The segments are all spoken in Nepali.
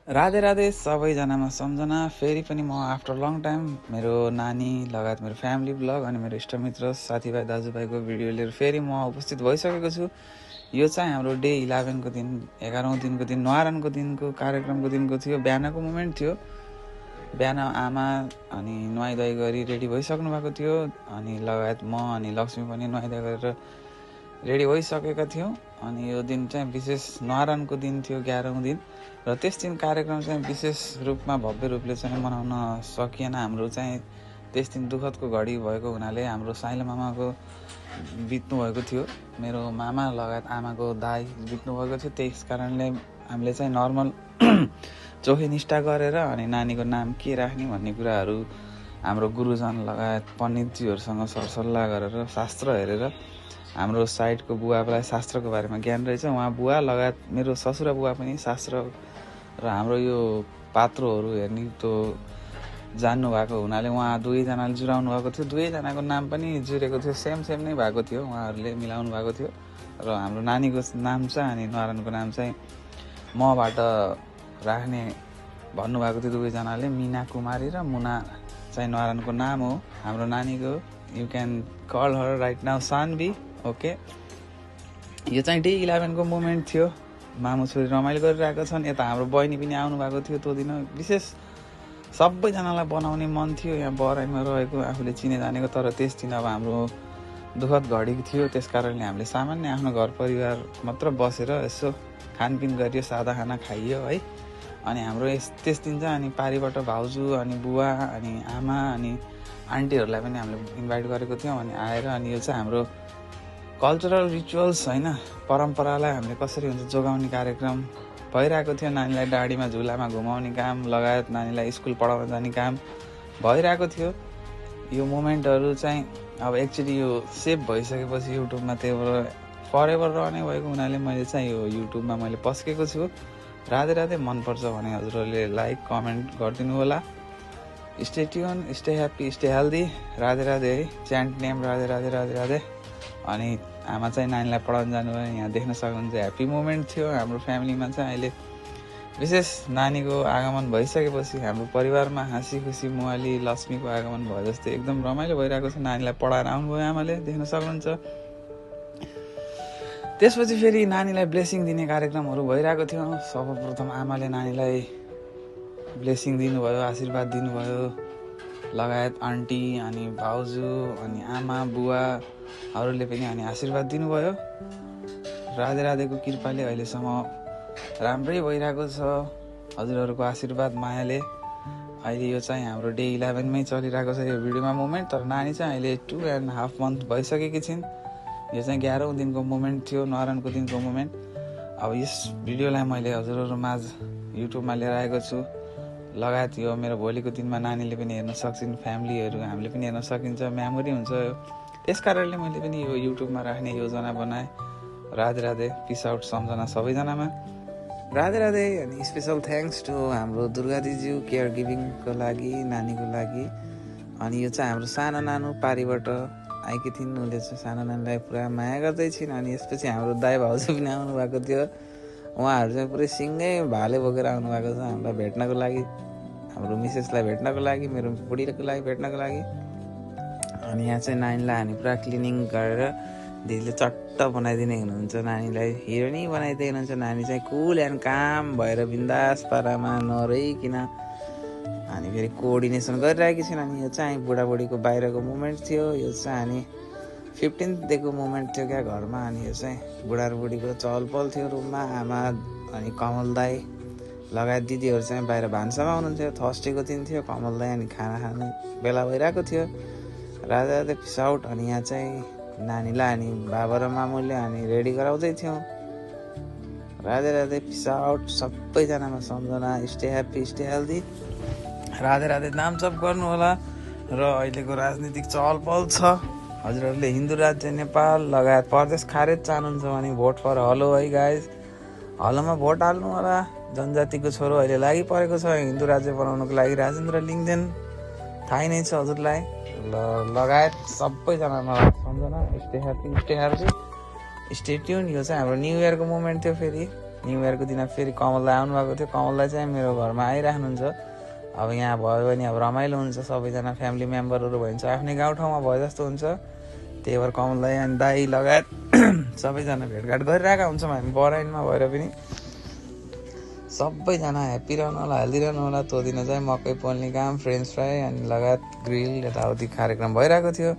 राधे राधे सबैजनामा सम्झना। फेरि पनि म आफ्टर लङ टाइम मेरो नानी लगायत मेरो फ्यामिली ब्लग अनि मेरो इष्टमित्र साथीभाइ दाजुभाइको भिडियो लिएर फेरि म उपस्थित भइसकेको छु। यो चाहिँ हाम्रो डे 11 को दिन 11औं दिनको दिन न्वारानको दिनको कार्यक्रमको दिनको थियो। बिहानको मोमेन्ट थियो। बिहान आमा अनि नुहाइधुवाइ गरी रेडी भइसक्नु भएको थियो अनि लगायत म अनि लक्ष्मी पनि नुहाइधुवाइ गरेर रेडी भइसकेका थियौँ। अनि यो दिन चाहिँ विशेष न्वारानको दिन थियो, 11औं दिन, र त्यस दिन कार्यक्रम चाहिँ विशेष रूपमा भव्य रूपले चाहिँ मनाउन सकिएन। हाम्रो चाहिँ त्यस दिन दुःखदको घडी भएको हुनाले हाम्रो साइलो मामाको बित्नु भएको थियो, मेरो मामा लगायत आमाको दाइ बित्नु भएको थियो। त्यस कारणले हामीले चाहिँ नर्मल चोखी निष्ठा गरेर अनि नानीको नाम के राख्ने भन्ने कुराहरू हाम्रो गुरुजन लगायत पण्डितजीहरूसँग सरसल्लाह गरेर शास्त्र हेरेर, हाम्रो साइडको बुवालाई शास्त्रको बारेमा ज्ञान रहेछ, उहाँ बुवा लगायत मेरो ससुरा बुवा पनि शास्त्र र हाम्रो यो पात्रोहरू हेर्ने त्यो जान्नु भएको हुनाले उहाँ दुवैजनाले जुराउनु भएको थियो। दुवैजनाको नाम पनि जुरेको थियो, सेम नै भएको थियो, उहाँहरूले मिलाउनु भएको थियो। र हाम्रो नानीको नाम चाहिँ अनि न्वारानको नाम चाहिँ मबाट राख्ने भन्नुभएको थियो दुवैजनाले। मिना कुमारी र मुना चाहिँ न्वारानको नाम हो हाम्रो नानीको। You can call her right now Sanvi. Okay, यो चाहिँ डे 11 को मोमेन्ट थियो। मामु छोरी रमाइलो गरिरहेको छन्। यता हाम्रो बहिनी पनि आउनु भएको थियो। त्यो दिन विशेष सबैजनालाई बनाउने मन थियो यहाँ बराइमा रहेको आफूले चिने जानेको। तर त्यस दिन अब हाम्रो दुःखद घडी थियो, त्यस कारणले हामीले सामान्य आफ्नो घर परिवार मात्र बसेर यसो खानपिन गरियो, सादा खाना खाइयो है। अनि हाम्रो त्यस दिन चाहिँ अनि पारिबाट भाउजू अनि बुवा अनि आमा अनि आन्टीहरूलाई पनि हामीले इन्भाइट गरेको थियौँ। अनि आएर अनि यो चाहिँ हाम्रो कल्चरल रिचुअल्स होइन, परम्परालाई हामीले कसरी हुन्छ जोगाउने कार्यक्रम भइरहेको थियो। नानीलाई डाँडीमा झुलामा घुमाउने काम लगायत नानीलाई स्कुल पढाउन जाने काम भइरहेको थियो। यो मोमेन्टहरू चाहिँ अब एक्चुअली यो सेभ भइसकेपछि युट्युबमा त्यहाँबाट फरएभर रहने भएको हुनाले मैले चाहिँ यो युट्युबमा मैले पस्केको छु। राधे राधे, मनपर्छ भने हजुरहरूले लाइक कमेन्ट गरिदिनु होला। Stay tune, stay happy, stay healthy. Radhe Radhe है, च्यान्ट नेम राधे राधे राधे राधे। अनि आमा चाहिँ नानीलाई पढाउन जानुभयो, यहाँ देख्न सक्नुहुन्छ। ह्याप्पी मोमेन्ट थियो हाम्रो फ्यामिलीमा चाहिँ। अहिले विशेष नानीको आगमन भइसकेपछि हाम्रो परिवारमा हाँसी खुसी मुहाली लक्ष्मीको आगमन भयो जस्तै एकदम रमाइलो भइरहेको छ। नानीलाई पढाएर आउनुभयो आमाले, देख्न सक्नुहुन्छ। त्यसपछि फेरि नानीलाई ब्लेसिङ दिने कार्यक्रमहरू भइरहेको थियो। सर्वप्रथम आमाले नानीलाई ब्लेसिङ दिनुभयो, आशीर्वाद दिनुभयो, लगायत आन्टी अनि भाउजू अनि आमा बुवाहरूले पनि अनि आशीर्वाद दिनुभयो। राधे राधेको कृपाले अहिलेसम्म राम्रै भइरहेको छ हजुरहरूको आशीर्वाद मायाले। अहिले यो चाहिँ हाम्रो डे 11 मै चलिरहेको छ यो भिडियोमा मोमेन्ट। तर नानी चाहिँ अहिले 2.5 मन्थ भइसकेकी छिन्। यो चाहिँ 11औं दिनको मोमेन्ट थियो, न्वारानको दिनको मोमेन्ट। अब यस भिडियोलाई मैले हजुरहरू माझ युट्युबमा लिएर आएको छु। लगायत यो मेरो भोलिको दिनमा नानीले पनि हेर्न सक्छन्, फ्यामिलीहरू हामीले पनि हेर्न सकिन्छ, मेमोरी हुन्छ। त्यस कारणले मैले पनि यो युट्युबमा राख्ने योजना बनाएँ। राधे राधे, पिस आउट, सम्झना सबैजनामा। राधे राधे। अनि स्पेसल थ्याङ्क्स टु हाम्रो दुर्गा दिज्यू केयर गिभिङको लागि, नानीको लागि। अनि यो चाहिँ हाम्रो सानो नानु पारिबाट आएकी थिइन्, उनले चाहिँ सानो नानीलाई पुरा माया गर्दै छिन्। अनि यसपछि हाम्रो दाइ भाउजू पनि आउनु भएको थियो। उहाँहरू चाहिँ पुरै सिङ्गै भाले बोकेर आउनु भएको छ हामीलाई भेट्नको लागि, हाम्रो मिसेसलाई भेट्नको लागि, मेरो बुढीको लागि भेट्नको लागि। अनि यहाँ चाहिँ नानीलाई हामी पुरा क्लिनिङ गरेर दिदीले चट्ट बनाइदिने हुनुहुन्छ, नानीलाई हिरोनी बनाइदिए हुनुहुन्छ। नानी चाहिँ कुल एन्ड काम भएर बिन्दास पारामा नरहिकन अनि फेरि कोअर्डिनेसन गरिरहेकी छिन्। अनि यो चाहिँ बुढाबुढीको बाहिरको मोमेन्ट थियो। यो चाहिँ अनि 15th डेको मोमेन्ट थियो क्या घरमा। अनि यो चाहिँ बुढाबुढीको चहलपहल थियो रुममा। आमा अनि कमल दाई लगायत दिदीहरू चाहिँ बाहिर भान्सामा हुनुहुन्थ्यो। थर्सडेको दिन थियो, कमल दाई अनि खाना खाने बेला भइरहेको थियो। Radhe Radhe, peace out. अनि यहाँ चाहिँ नानीलाई अनि बाबा र मामुले अनि रेडी गराउँदै थियौँ। राधे राधे, पिस आउट सबैजनामा सम्झना। Stay happy, stay healthy. Radhe Radhe, नाम जप गर्नु होला। र अहिलेको राजनीतिक चहलपहल छ। हजुरहरूले हिन्दू राज्य नेपाल लगायत प्रदेश खारेज चाहनुहुन्छ भने भोट फर हलो है गाइज, हलोमा भोट हाल्नु होला। जनजातिको छोरो अहिले लागि परेको छ हिन्दू राज्य बनाउनको लागि, राजेन्द्र लिङ्गदेन, थाहै नै छ हजुरलाई। लगायत सबैजनामा सम्झना। Stay happy, stay healthy, stay tune. यो चाहिँ हाम्रो न्यु इयरको मोमेन्ट थियो। फेरि न्यु इयरको दिन फेरि कमललाई आउनुभएको थियो। कमललाई चाहिँ मेरो घरमा आइराख्नुहुन्छ। अब यहाँ भयो भने अब रमाइलो हुन्छ, सबैजना फ्यामिली मेम्बरहरू भइन्छ, आफ्नै गाउँठाउँमा भयो जस्तो हुन्छ। त्यही भएर कमललाई अनि दाई लगायत सबैजना भेटघाट गरिरहेका हुन्छौँ हामी बराइनमा भएर पनि। सबैजना ह्याप्पी रहनु होला, हेल्दी रहनु होला। त्यो दिन चाहिँ मकै पोल्ने काम, फ्रेन्च फ्राई अनि लगायत ग्रिल यताउति कार्यक्रम भइरहेको थियो।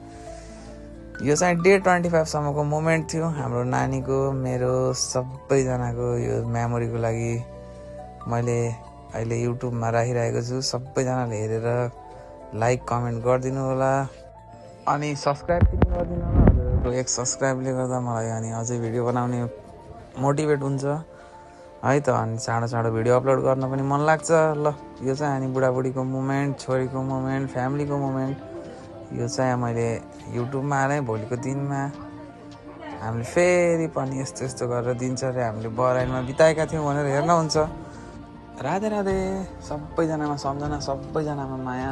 यो चाहिँ डे 25सम्मको मोमेन्ट थियो हाम्रो नानीको मेरो सबैजनाको। यो मेमोरीको लागि मैले अहिले युट्युबमा राखिरहेको छु। सबैजनाले हेरेर लाइक कमेन्ट गरिदिनु होला अनि सब्सक्राइब पनि गरिदिनु होला। हजुरहरूको एक सब्सक्राइबले गर्दा मलाई अनि अझै भिडियो बनाउने मोटिभेट हुन्छ है त। अनि चाँडो चाँडो भिडियो अपलोड गर्न पनि मन लाग्छ। ल यो चाहिँ अनि बुढाबुढीको मोमेन्ट, छोरीको मोमेन्ट, फ्यामिलीको मोमेन्ट यो चाहिँ मैले युट्युबमा हालेँ। भोलिको दिनमा हामीले फेरि पनि यस्तो यस्तो गरेर दिनचर्या हामीले बराइनमा बिताएका थियौँ भनेर हेर्न हुन्छ। राधे राधे। सबैजनामा सम्झना, सबैजनामा माया,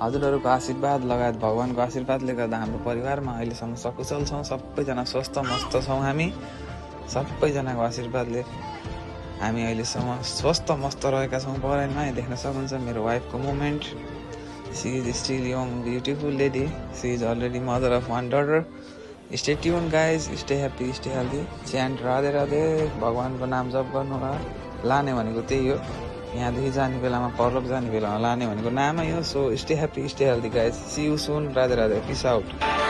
हजुरहरूको आशीर्वाद लगायत भगवान्को आशीर्वादले गर्दा हाम्रो परिवारमा अहिलेसम्म सकुशल छौँ। सबैजना स्वस्थ मस्त छौँ। हामी सबैजनाको आशीर्वादले हामी अहिलेसम्म स्वस्थ मस्त रहेका छौँ। बराइनमा देख्न सक्नुहुन्छ मेरो वाइफको moment. She is still young beautiful lady. She is already mother of 1 daughter. Stay tune guys, stay happy, stay healthy. Chant Radhe Radhe. भगवान्को नाम जप गर्नु होला। लाने भनेको त्यही हो, यहाँदेखि जाने बेलामा, परलोक जाने बेलामा लाने भनेको नामै हो। So stay happy, stay healthy guys. See you soon. Radhe Radhe. Peace out.